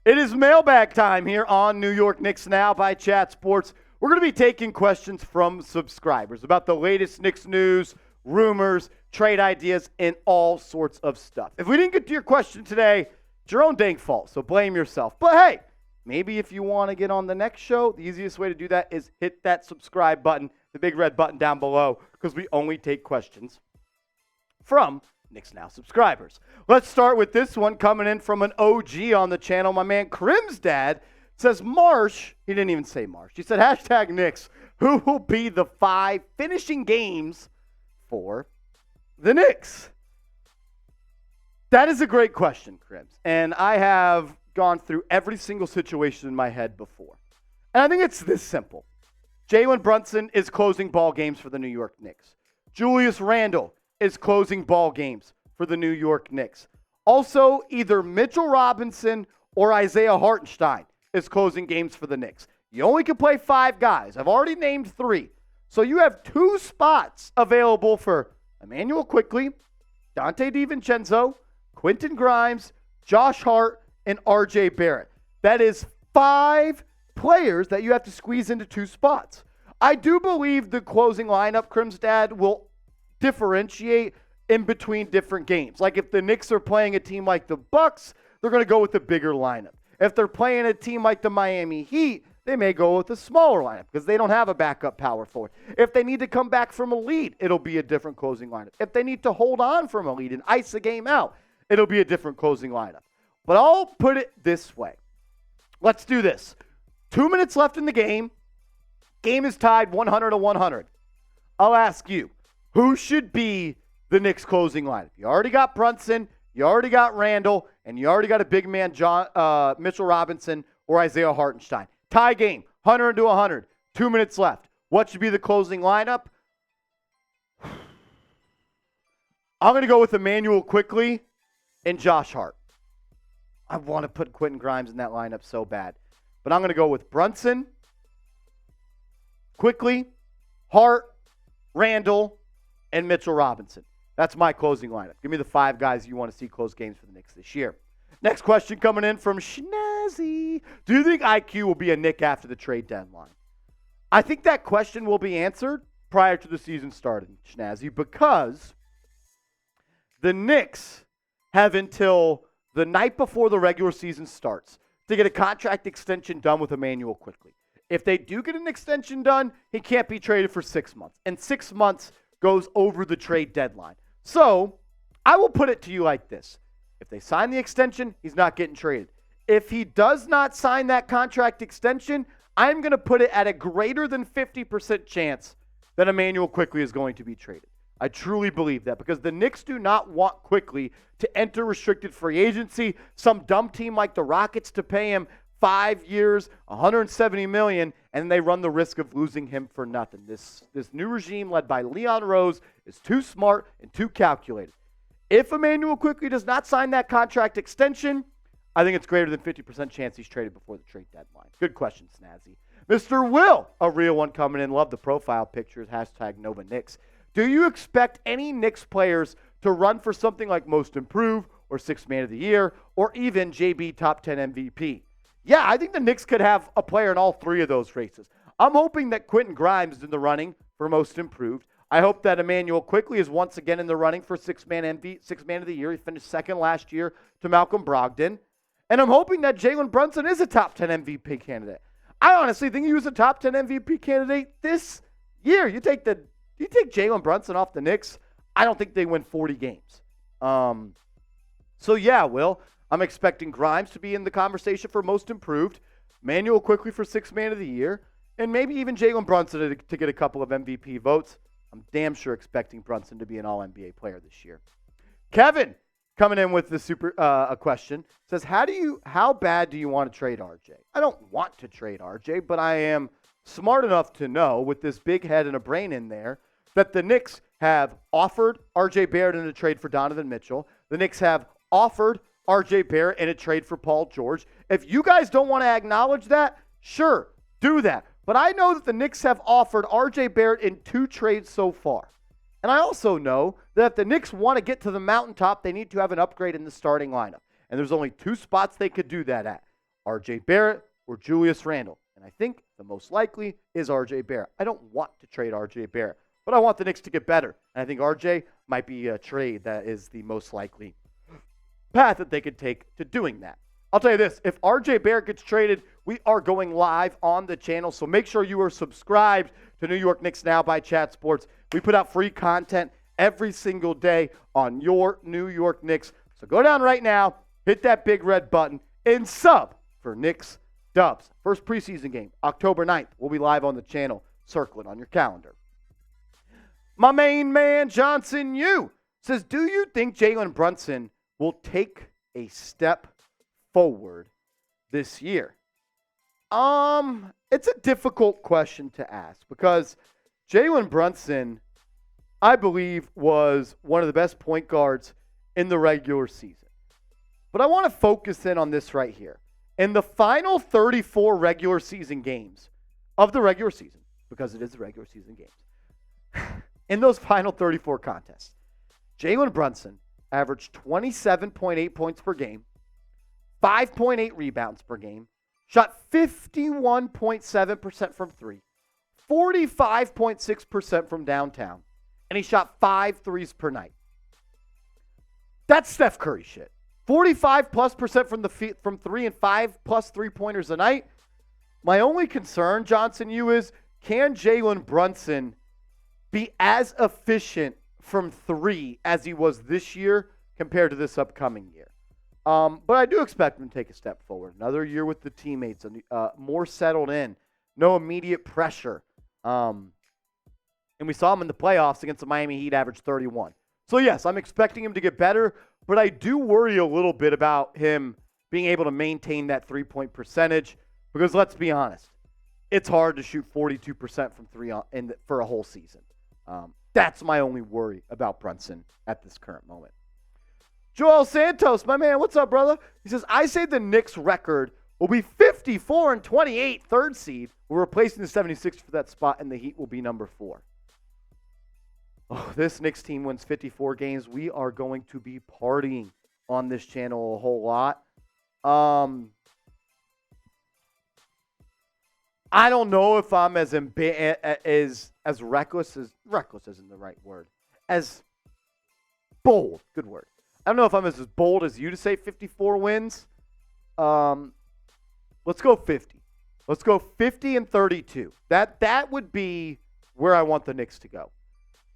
It is mailbag time here on New York Knicks Now by Chat Sports. We're going to be taking questions from subscribers about the latest Knicks news, rumors, trade ideas, and all sorts of stuff. If we didn't get to your question today, it's your own dang fault, so blame yourself. But hey, maybe if you want to get on the next show, the easiest way to do that is hit that subscribe button, the big red button down below, because we only take questions from Knicks Now subscribers. Let's start with this one coming in from an OG on the channel. My man Crim's dad says Marsh, he didn't even say Marsh. He said hashtag Knicks, who will be the 5 finishing games for the Knicks? That is a great question, Crims. And I have gone through every single situation in my head before. And I think it's this simple. Jalen Brunson is closing ball games for the New York Knicks. Julius Randle is closing ball games for the New York Knicks. Also, either Mitchell Robinson or Isaiah Hartenstein is closing games for the Knicks. You only can play 5 guys. I've already named 3. So you have 2 spots available for Immanuel Quickley, Dante DiVincenzo, Quentin Grimes, Josh Hart, and RJ Barrett. That is 5 players that you have to squeeze into 2 spots. I do believe the closing lineup, Crim's dad, will differentiate in between different games. Like if the Knicks are playing a team like the Bucks, they're going to go with the bigger lineup. If they're playing a team like the Miami Heat, they may go with a smaller lineup because they don't have a backup power forward. If they need to come back from a lead, it'll be a different closing lineup. If they need to hold on from a lead and ice a game out, it'll be a different closing lineup. But I'll put it this way. Let's do this. 2 minutes left in the game. Game is tied 100-100. I'll ask you, who should be the Knicks closing lineup? You already got Brunson, you already got Randle, and you already got a big man, Mitchell Robinson or Isaiah Hartenstein. Tie game, 100-100. 2 minutes left. What should be the closing lineup? I'm going to go with Immanuel Quickley and Josh Hart. I want to put Quentin Grimes in that lineup so bad. But I'm going to go with Brunson, Quickley, Hart, Randle, and Mitchell Robinson. That's my closing lineup. Give me the 5 guys you want to see close games for the Knicks this year. Next question coming in from Schnazzy. Do you think IQ will be a Knick after the trade deadline? I think that question will be answered prior to the season starting, Schnazzy, because the Knicks have until the night before the regular season starts to get a contract extension done with Immanuel Quickley. If they do get an extension done, he can't be traded for 6 months. And 6 months goes over the trade deadline. So I will put it to you like this. If they sign the extension, he's not getting traded. If he does not sign that contract extension, I'm going to put it at a greater than 50% chance that Immanuel Quickley is going to be traded. I truly believe that because the Knicks do not want Quickley to enter restricted free agency, some dumb team like the Rockets to pay him 5 years, $170 million, and they run the risk of losing him for nothing. This new regime led by Leon Rose is too smart and too calculated. If Immanuel Quickley does not sign that contract extension, I think it's greater than 50% chance he's traded before the trade deadline. Good question, Snazzy. Mr. Will, a real one coming in. Love the profile pictures. Hashtag Nova Knicks. Do you expect any Knicks players to run for something like Most Improved or Sixth Man of the Year or even JB Top 10 MVP? Yeah, I think the Knicks could have a player in all 3 of those races. I'm hoping that Quentin Grimes is in the running for Most Improved. I hope that Immanuel Quickley is once again in the running for Sixth Man of the Year. He finished second last year to Malcolm Brogdon. And I'm hoping that Jalen Brunson is a top 10 MVP candidate. I honestly think he was a top 10 MVP candidate this year. You take Jalen Brunson off the Knicks, I don't think they win 40 games. So yeah, Will, I'm expecting Grimes to be in the conversation for Most Improved, Immanuel Quickley for Sixth Man of the Year, and maybe even Jalen Brunson to get a couple of MVP votes. I'm damn sure expecting Brunson to be an All-NBA player this year. Kevin, coming in with a question, says, how bad do you want to trade RJ? I don't want to trade RJ, but I am smart enough to know, with this big head and a brain in there, that the Knicks have offered RJ Barrett in a trade for Donovan Mitchell. The Knicks have offered RJ Barrett in a trade for Paul George. If you guys don't want to acknowledge that, sure, do that. But I know that the Knicks have offered RJ Barrett in 2 trades so far. And I also know that if the Knicks want to get to the mountaintop, they need to have an upgrade in the starting lineup. And there's only 2 spots they could do that at. RJ Barrett or Julius Randle. And I think the most likely is RJ Barrett. I don't want to trade RJ Barrett, but I want the Knicks to get better. And I think RJ might be a trade that is the most likely path that they could take to doing that. I'll tell you this, if RJ Barrett gets traded, we are going live on the channel, so make sure you are subscribed to New York Knicks Now by Chat Sports. We put out free content every single day on your New York Knicks. So go down right now, hit that big red button, and sub for Knicks Dubs. First preseason game, October 9th. We'll be live on the channel. Circle it on your calendar. My main man, Johnson Yu, says, do you think Jalen Brunson will take a step forward this year? It's a difficult question to ask because Jalen Brunson, I believe, was one of the best point guards in the regular season. But I want to focus in on this right here. In the final 34 regular season games of the regular season, because it is the regular season games, in those final 34 contests, Jalen Brunson averaged 27.8 points per game, 5.8 rebounds per game, shot 51.7% from three, 45.6% from downtown, and he shot 5 threes per night. That's Steph Curry shit. 45+% from three and 5+ three-pointers a night. My only concern, Johnson, is can Jalen Brunson be as efficient from three as he was this year compared to this upcoming year? But I do expect him to take a step forward. Another year with the teammates, more settled in, no immediate pressure. And we saw him in the playoffs against the Miami Heat, average 31. So, yes, I'm expecting him to get better, but I do worry a little bit about him being able to maintain that three-point percentage because, let's be honest, it's hard to shoot 42% from three for a whole season. That's my only worry about Brunson at this current moment. Joel Santos, my man, what's up, brother? He says, I say the Knicks record will be 54-28, third seed. We're replacing the 76ers for that spot, and the Heat will be number 4. Oh, this Knicks team wins 54 games. We are going to be partying on this channel a whole lot. I don't know if I'm as reckless isn't the right word. As bold, good word. I don't know if I'm as bold as you to say 54 wins. Let's go 50. Let's go 50-32. That would be where I want the Knicks to go.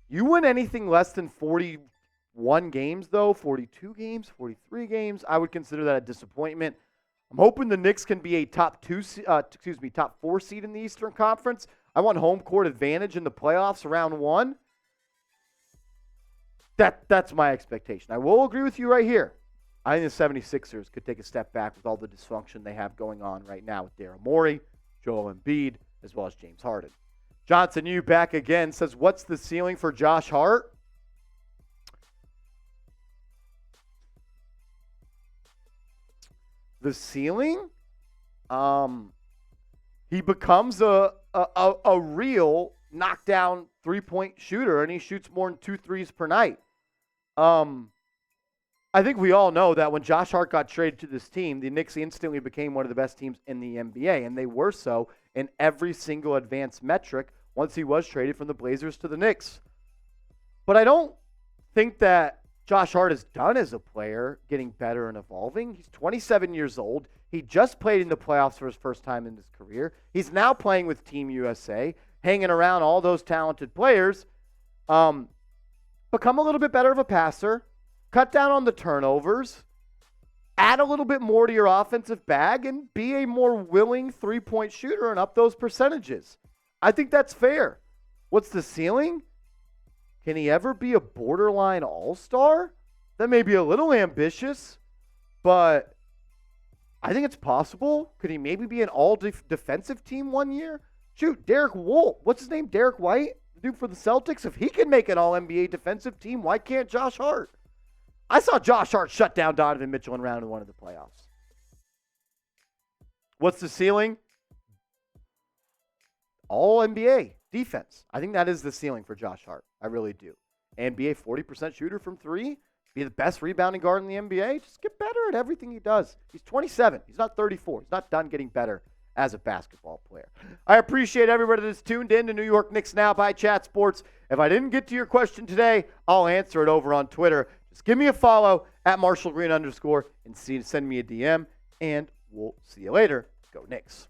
You win anything less than 41 games, though, 42 games, 43 games, I would consider that a disappointment. I'm hoping the Knicks can be a top 4 seed in the Eastern Conference. I want home court advantage in the playoffs round 1. That's my expectation. I will agree with you right here. I think the 76ers could take a step back with all the dysfunction they have going on right now with Daryl Morey, Joel Embiid, as well as James Harden. Johnson, you back again, says, what's the ceiling for Josh Hart? The ceiling? He becomes a real knockdown three-point shooter, and he shoots more than 2 threes per night. I think we all know that when Josh Hart got traded to this team, the Knicks instantly became one of the best teams in the NBA, and they were so in every single advanced metric once he was traded from the Blazers to the Knicks. But I don't think that Josh Hart is done as a player, getting better and evolving. He's 27 years old. He just played in the playoffs for his first time in his career. He's now playing with Team USA, hanging around all those talented players. Become a little bit better of a passer. Cut down on the turnovers. Add a little bit more to your offensive bag and be a more willing three-point shooter and up those percentages. I think that's fair. What's the ceiling? Can he ever be a borderline all-star? That may be a little ambitious, but I think it's possible. Could he maybe be an all-defensive team one year? Shoot, Derek Wolf. What's his name? Derek White? The dude for the Celtics? If he can make an all-NBA defensive team, why can't Josh Hart? I saw Josh Hart shut down Donovan Mitchell in round 1 of the playoffs. What's the ceiling? All NBA defense. I think that is the ceiling for Josh Hart. I really do. NBA 40% shooter from 3. be the best rebounding guard in the NBA? Just get better at everything he does. He's 27. He's not 34. He's not done getting better as a basketball player. I appreciate everybody that's tuned in to New York Knicks Now by Chat Sports. If I didn't get to your question today, I'll answer it over on Twitter. Just give me a follow at @MarshallGreen_ and send me a DM, and we'll see you later. Go Knicks.